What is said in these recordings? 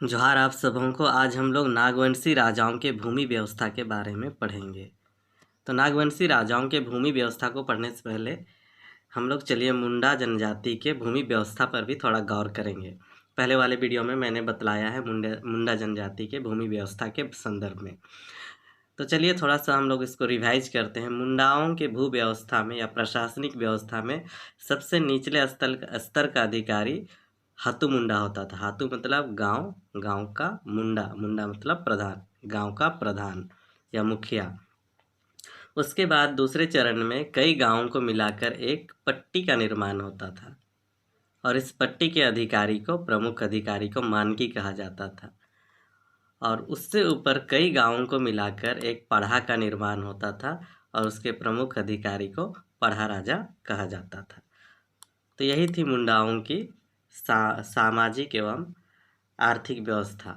जोहार आप सबों को। आज हम लोग नागवंशी राजाओं के भूमि व्यवस्था के बारे में पढ़ेंगे। तो नागवंशी राजाओं के भूमि व्यवस्था को पढ़ने से पहले हम लोग चलिए मुंडा जनजाति के भूमि व्यवस्था पर भी थोड़ा गौर करेंगे। पहले वाले वीडियो में मैंने बतलाया है मुंडा जनजाति के भूमि व्यवस्था के संदर्भ में। तो चलिए थोड़ा सा हम लोग इसको रिवाइज करते हैं। मुंडाओं के भू व्यवस्था में या प्रशासनिक व्यवस्था में सबसे निचले स्तर का अधिकारी हातू मुंडा होता था। हातू मतलब गांव, गांव का मुंडा, मुंडा मतलब प्रधान, गांव का प्रधान या मुखिया। उसके बाद दूसरे चरण में कई गांवों को मिलाकर एक पट्टी का निर्माण होता था और इस पट्टी के अधिकारी को, प्रमुख अधिकारी को मानकी कहा जाता था। और उससे ऊपर कई गांवों को मिलाकर एक पढ़ा का निर्माण होता था और उसके प्रमुख अधिकारी को पढ़ा राजा कहा जाता था। तो यही थी मुंडाओं की सामाजिक एवं आर्थिक व्यवस्था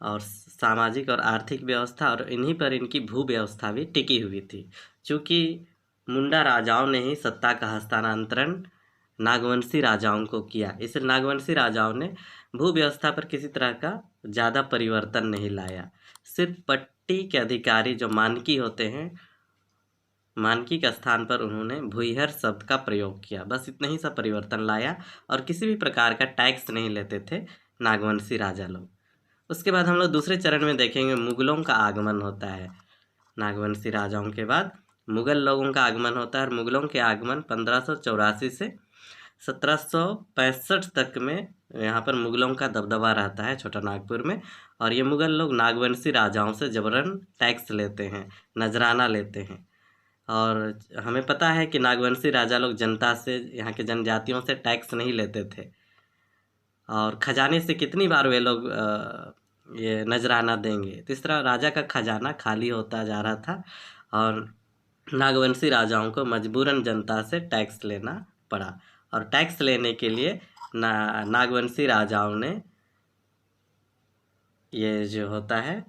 और सामाजिक और आर्थिक व्यवस्था, और इन्हीं पर इनकी भू व्यवस्था भी टिकी हुई थी। चूँकि मुंडा राजाओं ने ही सत्ता का हस्तांतरण नागवंशी राजाओं को किया, इसलिए नागवंशी राजाओं ने भू व्यवस्था पर किसी तरह का ज़्यादा परिवर्तन नहीं लाया। सिर्फ पट्टी के अधिकारी जो मानकी होते हैं, मानकी के स्थान पर उन्होंने भूइहर शब्द का प्रयोग किया, बस इतना ही सा परिवर्तन लाया। और किसी भी प्रकार का टैक्स नहीं लेते थे नागवंशी राजा लोग। उसके बाद हम लोग दूसरे चरण में देखेंगे मुगलों का आगमन होता है। नागवंशी राजाओं के बाद मुगल लोगों का आगमन होता है और मुगलों के आगमन 1584 से 1765 तक में यहाँ पर मुगलों का दबदबा रहता है छोटा नागपुर में। और ये मुगल लोग नागवंशी राजाओं से जबरन टैक्स लेते हैं, नजराना लेते हैं। और हमें पता है कि नागवंशी राजा लोग जनता से, यहाँ के जनजातियों से टैक्स नहीं लेते थे और खजाने से कितनी बार वे लोग ये नजराना देंगे। तो इस तरह राजा का खजाना खाली होता जा रहा था और नागवंशी राजाओं को मजबूरन जनता से टैक्स लेना पड़ा। और टैक्स लेने के लिए नागवंशी राजाओं ने ये जो होता है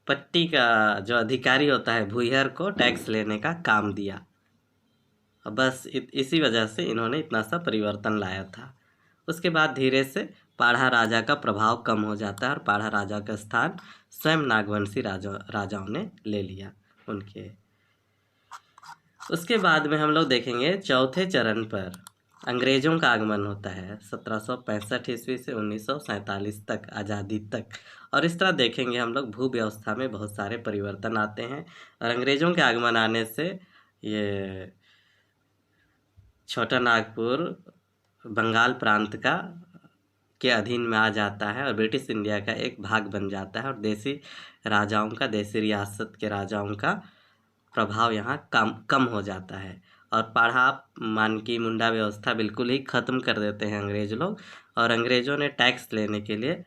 पट्टी का जो अधिकारी होता है भूइहर को टैक्स लेने का काम दिया। बस इसी वजह से इन्होंने इतना सा परिवर्तन लाया था। उसके बाद धीरे से पाढ़ा राजा का प्रभाव कम हो जाता है और पाढ़ा राजा का स्थान स्वयं नागवंशी राजाओं ने ले लिया उनके। उसके बाद में हम लोग देखेंगे चौथे चरण पर अंग्रेज़ों का आगमन होता है 1765 ईस्वी से 1947 तक, आज़ादी तक। और इस तरह देखेंगे हम लोग भू व्यवस्था में बहुत सारे परिवर्तन आते हैं और अंग्रेज़ों के आगमन आने से ये छोटा नागपुर बंगाल प्रांत का के अधीन में आ जाता है और ब्रिटिश इंडिया का एक भाग बन जाता है और देसी राजाओं का, देसी रियासत के राजाओं का प्रभाव यहाँ कम हो जाता है। और पाढ़ा मानकी मुंडा व्यवस्था बिल्कुल ही ख़त्म कर देते हैं अंग्रेज़ लोग। और अंग्रेज़ों ने टैक्स लेने के लिए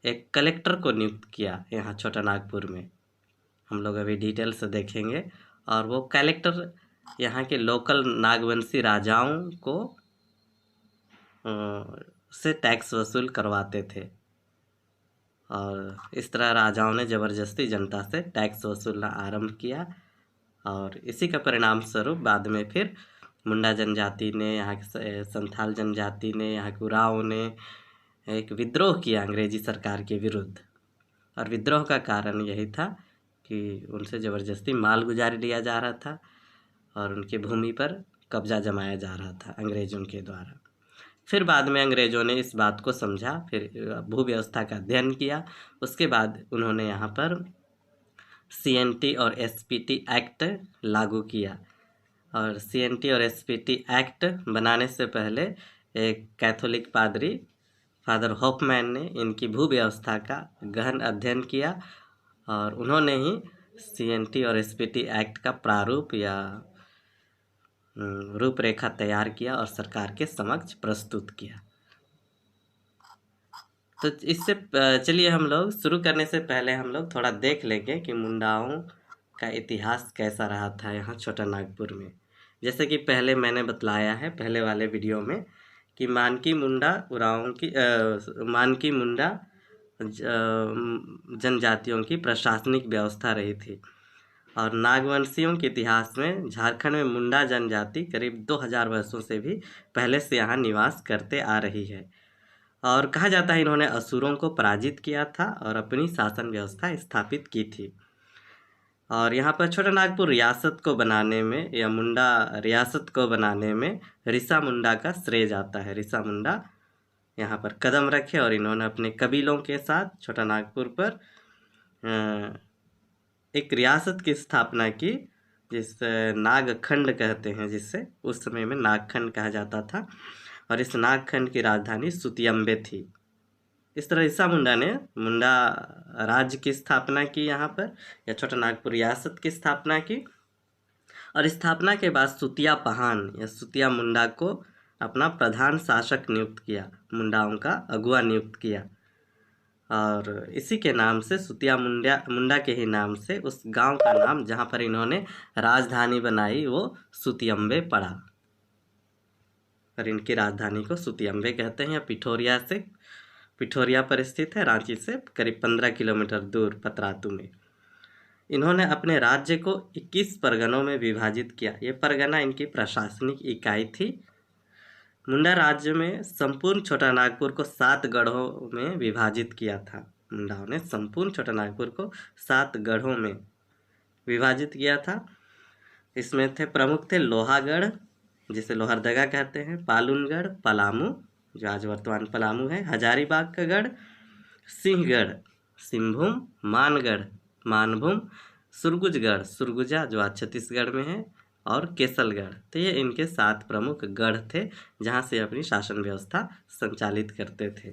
एक कलेक्टर को नियुक्त किया यहाँ छोटा नागपुर में, हम लोग अभी डिटेल से देखेंगे। और वो कलेक्टर यहाँ के लोकल नागवंशी राजाओं को से टैक्स वसूल करवाते थे और इस तरह राजाओं ने ज़बरदस्ती जनता से टैक्स वसूलना आरंभ किया। और इसी का परिणाम स्वरूप बाद में फिर मुंडा जनजाति ने, यहाँ के संथाल जनजाति ने, यहाँ के उरांव ने एक विद्रोह किया अंग्रेजी सरकार के विरुद्ध। और विद्रोह का कारण यही था कि उनसे ज़बरदस्ती माल गुजारी लिया जा रहा था और उनकी भूमि पर कब्जा जमाया जा रहा था अंग्रेज़ों के द्वारा। फिर बाद में अंग्रेज़ों ने इस बात को समझा, फिर भू व्यवस्था का अध्ययन किया। उसके बाद उन्होंने यहाँ पर CNT और SPT एक्ट लागू किया। और CNT और SPT एक्ट बनाने से पहले एक कैथोलिक पादरी फादर हॉफमैन ने इनकी भू व्यवस्था का गहन अध्ययन किया और उन्होंने ही CNT और SPT एक्ट का प्रारूप या रूपरेखा तैयार किया और सरकार के समक्ष प्रस्तुत किया। तो इससे चलिए हम लोग शुरू करने से पहले हम लोग थोड़ा देख लेंगे कि मुंडाओं का इतिहास कैसा रहा था यहाँ छोटा नागपुर में। जैसे कि पहले मैंने बतलाया है पहले वाले वीडियो में कि मानकी मुंडा उरांव की मानकी मुंडा जनजातियों की प्रशासनिक व्यवस्था रही थी। और नागवंशियों के इतिहास में झारखंड में मुंडा जनजाति करीब 2000 वर्षों से भी पहले से यहाँ निवास करते आ रही है। और कहा जाता है इन्होंने असुरों को पराजित किया था और अपनी शासन व्यवस्था स्थापित की थी। और यहाँ पर छोटा नागपुर रियासत को बनाने में या मुंडा रियासत को बनाने में ऋषा मुंडा का श्रेय जाता है। ऋषा मुंडा यहाँ पर कदम रखे और इन्होंने अपने कबीलों के साथ छोटा नागपुर पर एक रियासत की स्थापना की, जिस नागखंड कहते हैं, जिससे उस समय में नागखंड कहा जाता था। और इस नागखंड की राजधानी सुतियम्बे थी। इस तरह ऋषा मुंडा ने मुंडा राज्य की स्थापना की यहाँ पर, या छोटा नागपुर रियासत की स्थापना की। और स्थापना के बाद सुतिया पहान या सुतिया मुंडा को अपना प्रधान शासक नियुक्त किया, मुंडाओं का अगुआ नियुक्त किया। और इसी के नाम से सुतिया मुंडा के ही नाम से उस गांव का नाम जहां पर इन्होंने राजधानी बनाई वो सुतियम्बे पड़ा। और इनकी राजधानी को सुतियम्बे कहते हैं। या पिठोरिया पर स्थित है, रांची से करीब 15 किलोमीटर दूर पतरातू में। इन्होंने अपने राज्य को 21 परगनों में विभाजित किया। ये परगना इनकी प्रशासनिक इकाई थी। मुंडा राज्य में संपूर्ण छोटा नागपुर को 7 गढ़ों में विभाजित किया था। मुंडाओं ने संपूर्ण छोटा नागपुर को 7 गढ़ों में विभाजित किया था। इसमें प्रमुख थे लोहागढ़, जिसे लोहरदगा कहते हैं, पालूनगढ़, पलामू जो आज वर्तमान पलामू है, हजारीबाग का गढ़, सिंहगढ़, सिंहभूम, मानगढ़, मानभूम, सुरगुजगढ़, सुरगुजा जो आज छत्तीसगढ़ में है, और केसलगढ़। तो ये इनके 7 प्रमुख गढ़ थे जहाँ से अपनी शासन व्यवस्था संचालित करते थे।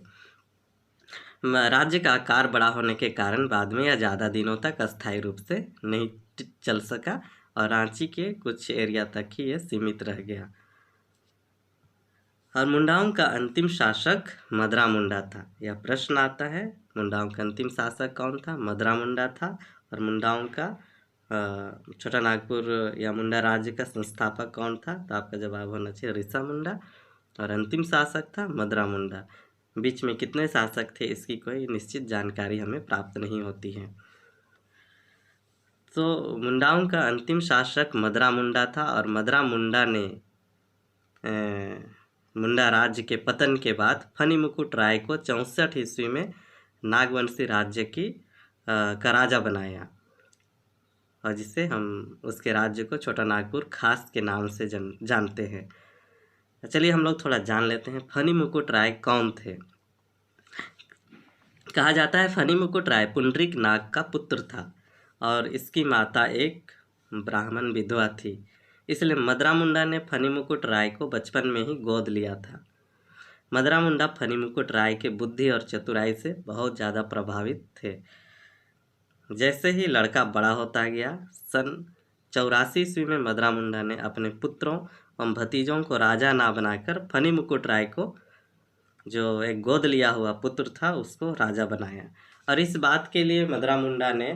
राज्य का आकार बड़ा होने के कारण बाद में यह ज़्यादा दिनों तक अस्थायी रूप से नहीं चल सका और रांची के कुछ एरिया तक ही ये सीमित रह गया। और मुंडाओं का अंतिम शासक मदरा मुंडा था। यह प्रश्न आता है, मुंडाओं का अंतिम शासक कौन था? मदरा मुंडा था। और मुंडाओं का छोटा नागपुर या मुंडा राज्य का संस्थापक कौन था? तो आपका जवाब होना चाहिए ऋषा मुंडा। और अंतिम शासक था मदरा मुंडा। बीच में कितने शासक थे इसकी कोई निश्चित जानकारी हमें प्राप्त नहीं होती है। तो मुंडाओं का अंतिम शासक मदरा मुंडा था। और मदरा मुंडा ने मुंडा राज्य के पतन के बाद फनी मुकुट राय को 64 ईस्वी में नागवंशी राज्य का राजा बनाया, और जिसे हम उसके राज्य को छोटा नागपुर खास के नाम से जानते हैं। चलिए हम लोग थोड़ा जान लेते हैं फनी मुकुट राय कौन थे। कहा जाता है फनी मुकुट राय पुंडरीक नाग का पुत्र था और इसकी माता एक ब्राह्मण विधवा थी। इसलिए मदरा मुंडा ने फनी मुकुट राय को बचपन में ही गोद लिया था। मदरा मुंडा फनी मुकुट राय के बुद्धि और चतुराई से बहुत ज़्यादा प्रभावित थे। जैसे ही लड़का बड़ा होता गया, सन 84 ईस्वी में मदरा मुंडा ने अपने पुत्रों एवं भतीजों को राजा ना बनाकर फनी मुकुट राय को, जो एक गोद लिया हुआ पुत्र था, उसको राजा बनाया। और इस बात के लिए मदरा मुंडा ने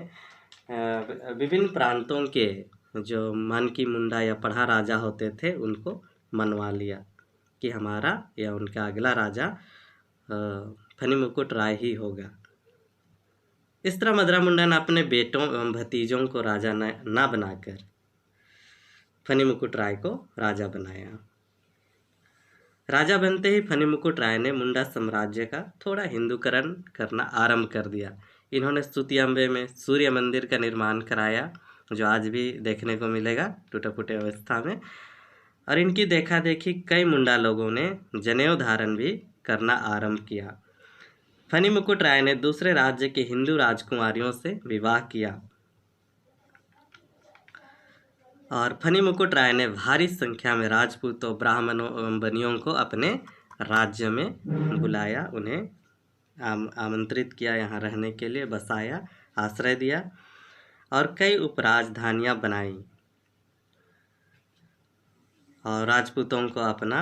विभिन्न प्रांतों के जो मानकी मुंडा या पढ़ा राजा होते थे उनको मनवा लिया कि हमारा या उनका अगला राजा फनी मुकुट राय ही होगा। इस तरह मदरा मुंडा ने अपने बेटों एवं भतीजों को राजा ना बनाकर फनी मुकुट राय को राजा बनाया। राजा बनते ही फनी मुकुट राय ने मुंडा साम्राज्य का थोड़ा हिंदूकरण करना आरंभ कर दिया। इन्होंने सुतियम्बे में सूर्य मंदिर का निर्माण कराया, जो आज भी देखने को मिलेगा टूटे फूटे अवस्था में। और इनकी देखा देखी कई मुंडा लोगों ने जनेऊ धारण भी करना आरंभ किया। फनी मुकुट राय ने दूसरे राज्य के हिंदू राजकुमारियों से विवाह किया और फनी मुकुट राय ने भारी संख्या में राजपूतों, ब्राह्मणों एवं बनियों को अपने राज्य में बुलाया, उन्हें आमंत्रित किया, यहाँ रहने के लिए बसाया, आश्रय दिया और कई उपराजधानियाँ बनाई और राजपूतों को अपना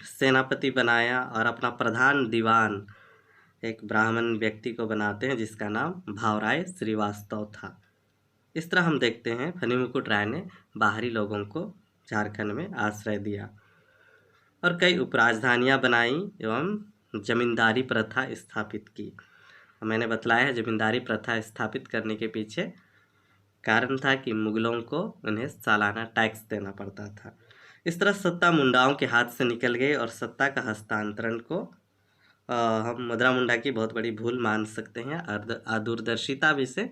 सेनापति बनाया और अपना प्रधान दीवान एक ब्राह्मण व्यक्ति को बनाते हैं जिसका नाम भावराय श्रीवास्तव था। इस तरह हम देखते हैं फनी मुकुट राय ने बाहरी लोगों को झारखंड में आश्रय दिया और कई उपराजधानियाँ बनाई एवं जमींदारी प्रथा स्थापित की। मैंने बतलाया है जमींदारी प्रथा स्थापित करने के पीछे कारण था कि मुगलों को उन्हें सालाना टैक्स देना पड़ता था। इस तरह सत्ता मुंडाओं के हाथ से निकल गई और सत्ता का हस्तांतरण को हम मुद्रा मुंडा की बहुत बड़ी भूल मान सकते हैं, अदूरदर्शिता भी से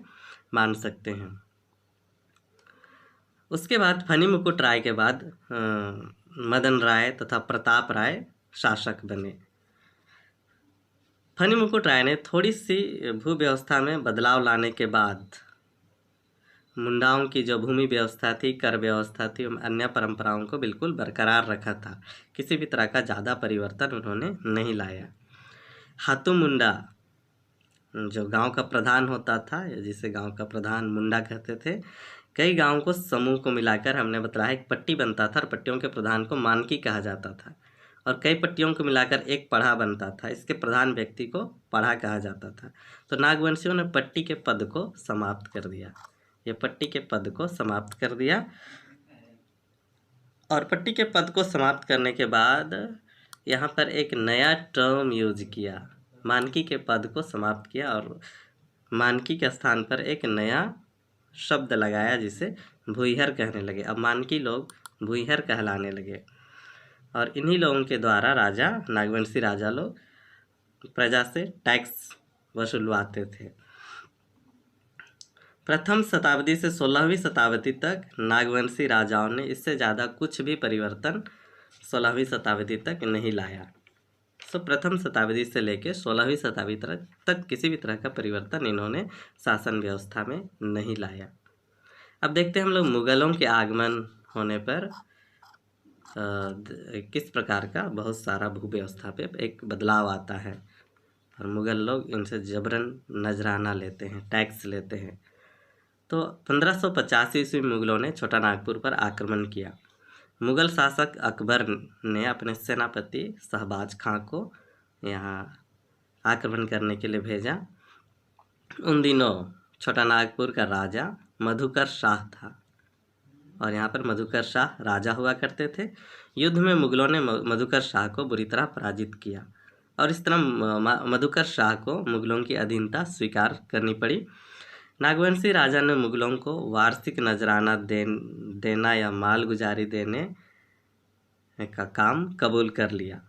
मान सकते हैं। उसके बाद फनी मुकुट राय के बाद मदन राय तथा प्रताप राय शासक बने। फनी मुकुट राय ने थोड़ी सी भू व्यवस्था में बदलाव लाने के बाद मुंडाओं की जो भूमि व्यवस्था थी, कर व्यवस्था थी, अन्य परंपराओं को बिल्कुल बरकरार रखा था। किसी भी तरह का ज़्यादा परिवर्तन उन्होंने नहीं लाया। हातू मुंडा जो गांव का प्रधान होता था, जिसे गांव का प्रधान मुंडा कहते थे, कई गांवों को समूह को मिलाकर हमने बताया एक पट्टी बनता था और पट्टियों के प्रधान को मानकी कहा जाता था, और कई पट्टियों को मिलाकर एक पढ़ा बनता था, इसके प्रधान व्यक्ति को पढ़ा कहा जाता था। तो नागवंशियों ने पट्टी के पद को समाप्त कर दिया, ये पट्टी के पद को समाप्त कर दिया। और पट्टी के पद को समाप्त करने के बाद यहाँ पर एक नया टर्म यूज किया, मानकी के पद को समाप्त किया और मानकी के स्थान पर एक नया शब्द लगाया जिसे भूइहर कहने लगे। अब मानकी लोग भूइहर कहलाने लगे और इन्हीं लोगों के द्वारा राजा, नागवंशी राजा लोग प्रजा से टैक्स वसूलवाते थे। प्रथम शताब्दी से 16वीं शताब्दी तक नागवंशी राजाओं ने इससे ज़्यादा कुछ भी परिवर्तन 16वीं शताब्दी तक नहीं लाया। तो प्रथम शताब्दी से लेकर 16वीं शताब्दी तक किसी भी तरह का परिवर्तन इन्होंने शासन व्यवस्था में नहीं लाया। अब देखते हैं हम लोग मुगलों के आगमन होने पर किस प्रकार का बहुत सारा भू व्यवस्था पे एक बदलाव आता है और मुगल लोग इनसे जबरन नजराना लेते हैं, टैक्स लेते हैं। तो 1550 ईस्वी मुगलों ने छोटा नागपुर पर आक्रमण किया। मुगल शासक अकबर ने अपने सेनापति शहबाज खां को यहाँ आक्रमण करने के लिए भेजा। उन दिनों छोटा नागपुर का राजा मधुकर शाह था और यहाँ पर मधुकर शाह राजा हुआ करते थे। युद्ध में मुगलों ने मधुकर शाह को बुरी तरह पराजित किया और इस तरह मधुकर शाह को मुगलों की अधीनता स्वीकार करनी पड़ी। नागवंशी राजा ने मुगलों को वार्षिक नजराना देना या माल गुजारी देने का काम कबूल कर लिया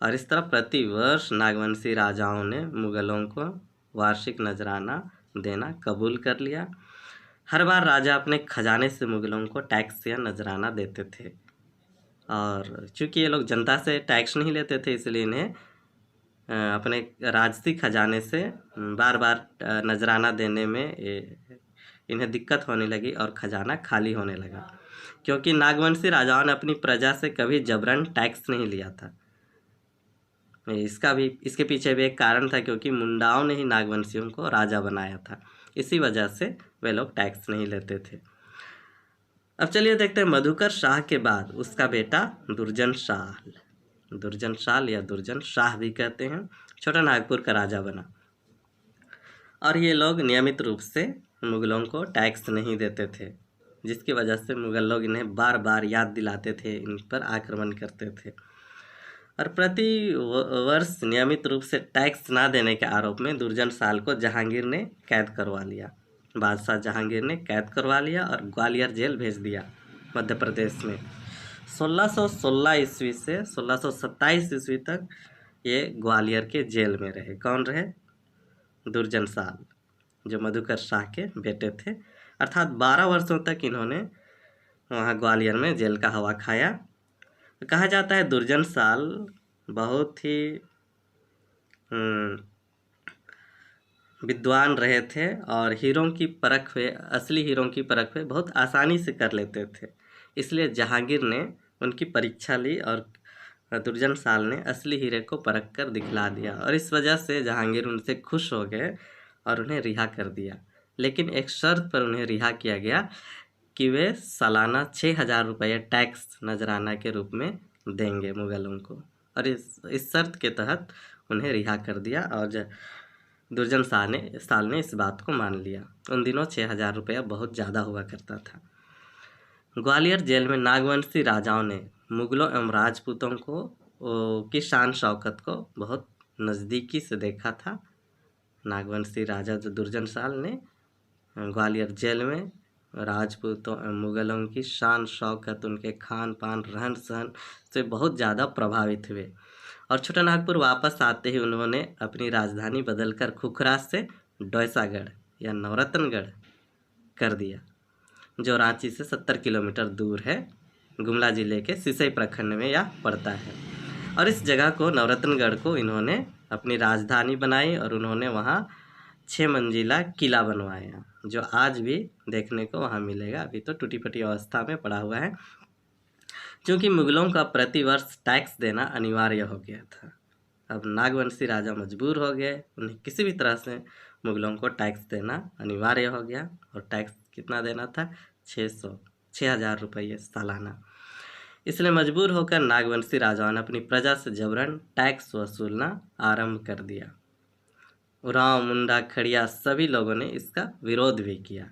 और इस तरह प्रति वर्ष नागवंशी राजाओं ने मुगलों को वार्षिक नजराना देना कबूल कर लिया। हर बार राजा अपने खजाने से मुगलों को टैक्स या नजराना देते थे और चूंकि ये लोग जनता से टैक्स नहीं लेते थे, इसलिए इन्हें अपने राजसी खजाने से बार बार नजराना देने में इन्हें दिक्कत होने लगी और खजाना खाली होने लगा, क्योंकि नागवंशी राजाओं ने अपनी प्रजा से कभी जबरन टैक्स नहीं लिया था। इसके पीछे भी एक कारण था, क्योंकि मुंडाओं ने ही नागवंशियों को राजा बनाया था, इसी वजह से वे लोग टैक्स नहीं लेते थे। अब चलिए देखते हैं मधुकर शाह के बाद उसका बेटा दुर्जन शाह या दुर्जन शाह भी कहते हैं, छोटा नागपुर का राजा बना और ये लोग नियमित रूप से मुगलों को टैक्स नहीं देते थे, जिसकी वजह से मुगल लोग इन्हें बार बार याद दिलाते थे, इन पर आक्रमण करते थे और प्रति वर्ष नियमित रूप से टैक्स ना देने के आरोप में दुर्जन शाह को जहांगीर ने कैद करवा लिया। बादशाह जहांगीर ने कैद करवा लिया और ग्वालियर जेल भेज दिया मध्य प्रदेश में। 1616 ईस्वी से 1627 ईस्वी तक ये ग्वालियर के जेल में रहे। कौन रहे? दुर्जन शाह, जो मधुकर शाह के बेटे थे, अर्थात 12 वर्षों तक इन्होंने वहाँ ग्वालियर में जेल का हवा खाया। कहा जाता है दुर्जन शाह बहुत ही विद्वान रहे थे और असली हीरों की परख वे बहुत आसानी से कर लेते थे, इसलिए जहांगीर ने उनकी परीक्षा ली और दुर्जन शाह ने असली हीरे को परख कर दिखला दिया और इस वजह से जहांगीर उनसे खुश हो गए और उन्हें रिहा कर दिया। लेकिन एक शर्त पर उन्हें रिहा किया गया कि वे सालाना 6000 रुपये टैक्स नजराना के रूप में देंगे मुगलों को, और इस शर्त के तहत उन्हें रिहा कर दिया और दुर्जन शाह ने इस बात को मान लिया। उन दिनों 6000 रुपया बहुत ज़्यादा हुआ करता था। ग्वालियर जेल में नागवंशी राजाओं ने मुगलों एवं राजपूतों की शान शौकत को बहुत नज़दीकी से देखा था। नागवंशी राजा जो दुर्जन शाह ने ग्वालियर जेल में राजपूतों एवं मुगलों की शान शौकत, उनके खान पान, रहन सहन से बहुत ज़्यादा प्रभावित हुए और छोटा नागपुर वापस आते ही उन्होंने अपनी राजधानी बदलकर खुखरा से डोयसागढ़ या नवरत्नगढ़ कर दिया, जो रांची से 70 किलोमीटर दूर है, गुमला जिले के सिसई प्रखंड में यह पड़ता है। और इस जगह को नवरत्नगढ़ को इन्होंने अपनी राजधानी बनाई और उन्होंने वहाँ 6 मंजिला किला बनवाया, जो आज भी देखने को वहाँ मिलेगा। अभी तो टूटी फटी अवस्था में पड़ा हुआ है, क्योंकि मुगलों का प्रतिवर्ष टैक्स देना अनिवार्य हो गया था। अब नागवंशी राजा मजबूर हो गए, उन्हें किसी भी तरह से मुगलों को टैक्स देना अनिवार्य हो गया। और टैक्स कितना देना था? 6,000 रुपये सालाना। इसलिए मजबूर होकर नागवंशी राजाओं ने अपनी प्रजा से जबरन टैक्स वसूलना आरंभ कर दिया। उरांव, मुंडा, खड़िया सभी लोगों ने इसका विरोध भी किया।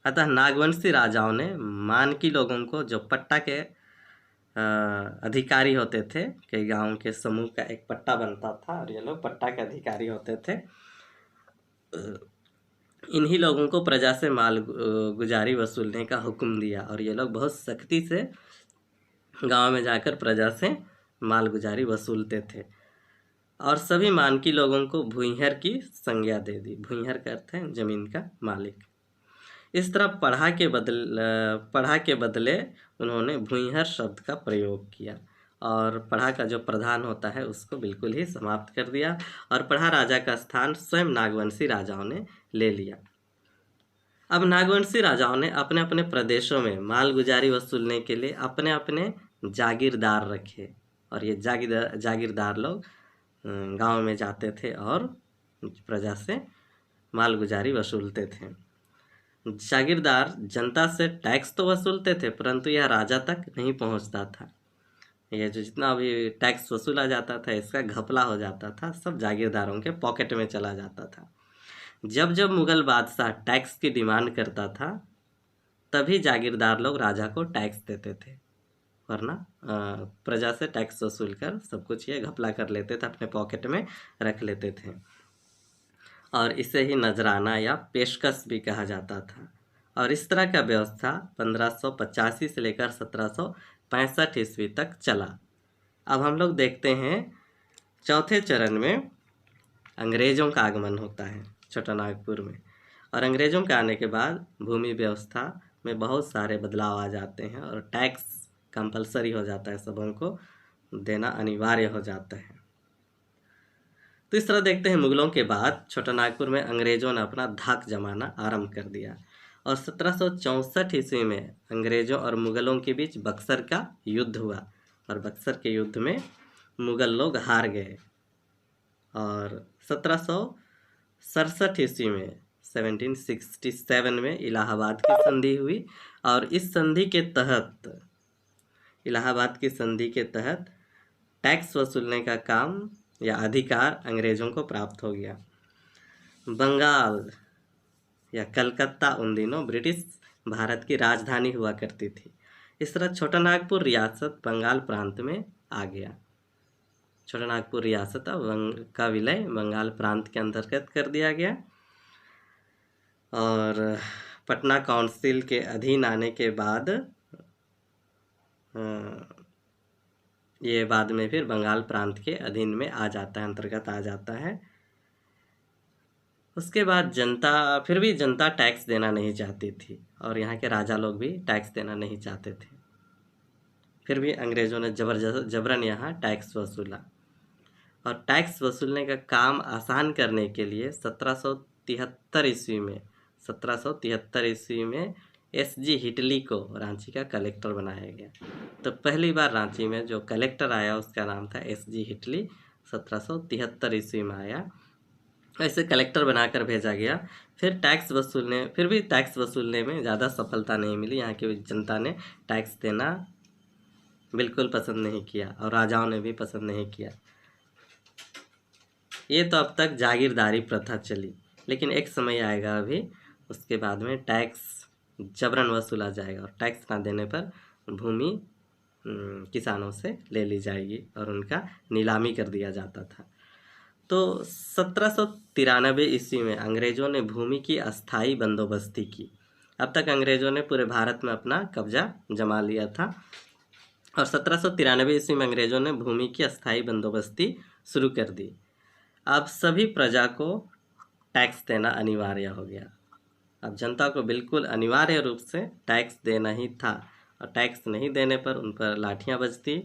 अतः नागवंशी राजाओं ने मानकी लोगों को, जो पट्टा के अधिकारी होते थे, कई गांव के समूह का एक पट्टा बनता था और ये लोग पट्टा के अधिकारी होते थे, इन्हीं लोगों को प्रजा से माल गुजारी वसूलने का हुक्म दिया। और ये लोग बहुत सख्ती से गांव में जाकर प्रजा से माल गुजारी वसूलते थे और सभी मानकी लोगों को भूइंहर की संज्ञा दे दी। भूइंहर का अर्थ है जमीन का मालिक। इस तरह पढ़ा के बदले उन्होंने भूइंहर शब्द का प्रयोग किया और पढ़ा का जो प्रधान होता है उसको बिल्कुल ही समाप्त कर दिया और पढ़ा राजा का स्थान स्वयं नागवंशी राजाओं ने ले लिया। अब नागवंशी राजाओं ने अपने अपने प्रदेशों में माल गुजारी वसूलने के लिए अपने अपने जागीरदार रखे और ये जागीरदार लोग गांव में जाते थे और प्रजा से माल गुजारी वसूलते थे। जागीरदार जनता से टैक्स तो वसूलते थे, परंतु यह राजा तक नहीं पहुंचता था। यह जो जितना भी टैक्स वसूला जाता था इसका घपला हो जाता था, सब जागीरदारों के पॉकेट में चला जाता था। जब जब मुगल बादशाह टैक्स की डिमांड करता था तभी जागीरदार लोग राजा को टैक्स देते थे, वरना प्रजा से टैक्स वसूल कर सब कुछ ये घपला कर लेते थे, अपने पॉकेट में रख लेते थे। और इसे ही नजराना या पेशकश भी कहा जाता था। और इस तरह का व्यवस्था 1585 से लेकर 1765 ईस्वी तक चला। अब हम लोग देखते हैं चौथे चरण में अंग्रेज़ों का आगमन होता है छोटा नागपुर में। और अंग्रेज़ों के आने के बाद भूमि व्यवस्था में बहुत सारे बदलाव आ जाते हैं और टैक्स कंपलसरी हो जाता है, सबों को देना अनिवार्य हो जाता है। तो इस तरह देखते हैं मुगलों के बाद छोटा नागपुर में अंग्रेज़ों ने अपना धाक जमाना आरंभ कर दिया और 1764 ईस्वी में अंग्रेज़ों और मुगलों के बीच बक्सर का युद्ध हुआ और बक्सर के युद्ध में मुगल लोग हार गए। और 1767 ईस्वी में 1767 में इलाहाबाद की संधि हुई और इस संधि के तहत इलाहाबाद की संधि के तहत टैक्स वसूलने का काम या अधिकार अंग्रेज़ों को प्राप्त हो गया। बंगाल या कलकत्ता उन दिनों ब्रिटिश भारत की राजधानी हुआ करती थी। इस तरह छोटा नागपुर रियासत बंगाल प्रांत में आ गया। छोटा नागपुर रियासत का विलय बंगाल प्रांत के अंतर्गत कर दिया गया और पटना काउंसिल के अधीन आने के बाद ये बाद में फिर बंगाल प्रांत के अधीन में आ जाता है, अंतर्गत आ जाता है। उसके बाद फिर भी जनता टैक्स देना नहीं चाहती थी और यहाँ के राजा लोग भी टैक्स देना नहीं चाहते थे। फिर भी अंग्रेज़ों ने जबरन यहाँ टैक्स वसूला और टैक्स वसूलने का काम आसान करने के लिए 1773 ईस्वी में एस.जी. हिटली को रांची का कलेक्टर बनाया गया। तो पहली बार रांची में जो कलेक्टर आया उसका नाम था एस.जी. हिटली। 1773 ईस्वी में आया, ऐसे कलेक्टर बनाकर भेजा गया। फिर भी टैक्स वसूलने में ज़्यादा सफलता नहीं मिली। यहाँ की जनता ने टैक्स देना बिल्कुल पसंद नहीं किया और राजाओं ने भी पसंद नहीं किया। ये तो अब तक जागीरदारी प्रथा चली, लेकिन एक समय आएगा अभी उसके बाद में टैक्स जबरन वसूला जाएगा और टैक्स ना देने पर भूमि किसानों से ले ली जाएगी और उनका नीलामी कर दिया जाता था। तो 1793 ईस्वी में अंग्रेज़ों ने भूमि की अस्थाई बंदोबस्ती की। अब तक अंग्रेज़ों ने पूरे भारत में अपना कब्जा जमा लिया था और 1793 ईस्वी में अंग्रेजों ने भूमि की अस्थायी बंदोबस्ती शुरू कर दी। अब सभी प्रजा को टैक्स देना अनिवार्य हो गया। अब जनता को बिल्कुल अनिवार्य रूप से टैक्स देना ही था, और टैक्स नहीं देने पर उन पर लाठियां बजती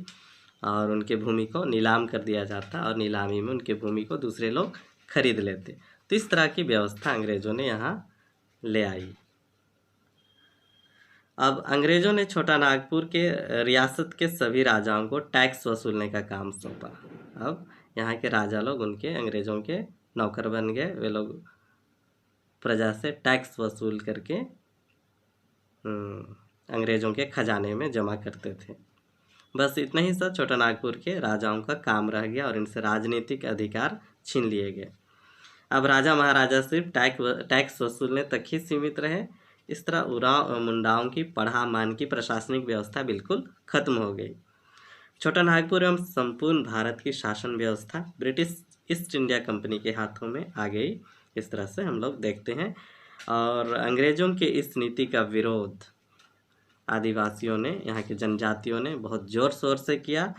और उनके भूमि को नीलाम कर दिया जाता, और नीलामी में उनके भूमि को दूसरे लोग खरीद लेते। तो इस तरह की व्यवस्था अंग्रेजों ने यहाँ ले आई। अब अंग्रेजों ने छोटा नागपुर के रियासत के सभी राजाओं को टैक्स वसूलने का काम सौंपा। अब यहाँ के राजा लोग उनके अंग्रेजों के नौकर बन गए। वे लोग प्रजा से टैक्स वसूल करके अंग्रेजों के खजाने में जमा करते थे। बस इतना ही सब छोटा नागपुर के राजाओं का काम रह गया और इनसे राजनीतिक अधिकार छीन लिए गए। अब राजा महाराजा सिर्फ टैक्स वसूलने तक ही सीमित रहे। इस तरह उराव मुंडाओं की पढ़ा मान की प्रशासनिक व्यवस्था बिल्कुल खत्म हो गई। छोटा नागपुर एवं संपूर्ण भारत की शासन व्यवस्था ब्रिटिश ईस्ट इंडिया कंपनी के हाथों में आ गई। इस तरह से हम लोग देखते हैं। और अंग्रेजों के इस नीति का विरोध आदिवासियों ने, यहाँ के जनजातियों ने बहुत जोर शोर से किया,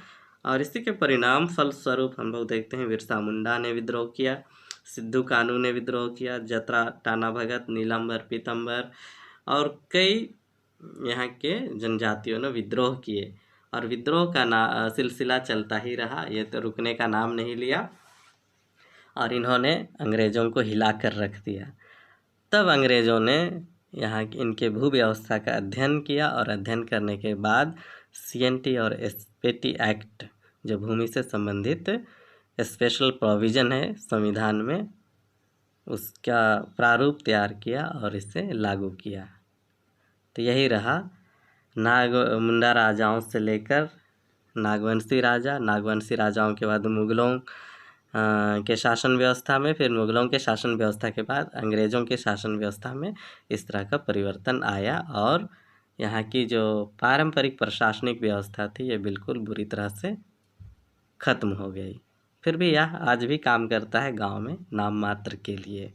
और इसी के परिणाम फलस्वरूप हम लोग देखते हैं बिरसा मुंडा ने विद्रोह किया, सिद्धू कानू ने विद्रोह किया, जतरा टाना भगत, नीलम्बर पीतम्बर और कई यहाँ के जनजातियों ने विद्रोह किए। और विद्रोह का सिलसिला चलता ही रहा, ये तो रुकने का नाम नहीं लिया, और इन्होंने अंग्रेज़ों को हिला कर रख दिया। तब अंग्रेज़ों ने यहाँ इनके भू व्यवस्था का अध्ययन किया, और अध्ययन करने के बाद CNT और SPT एक्ट, जो भूमि से संबंधित स्पेशल प्रोविज़न है संविधान में, उसका प्रारूप तैयार किया और इसे लागू किया। तो यही रहा मुंडा राजाओं से लेकर नागवंशी राजाओं के बाद मुगलों के शासन व्यवस्था में, फिर मुगलों के शासन व्यवस्था के बाद अंग्रेज़ों के शासन व्यवस्था में इस तरह का परिवर्तन आया, और यहाँ की जो पारंपरिक प्रशासनिक व्यवस्था थी ये बिल्कुल बुरी तरह से ख़त्म हो गई। फिर भी यह आज भी काम करता है गांव में, नाम मात्र के लिए।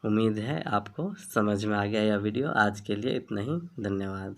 उम्मीद है आपको समझ में आ गया यह वीडियो। आज के लिए इतना ही, धन्यवाद।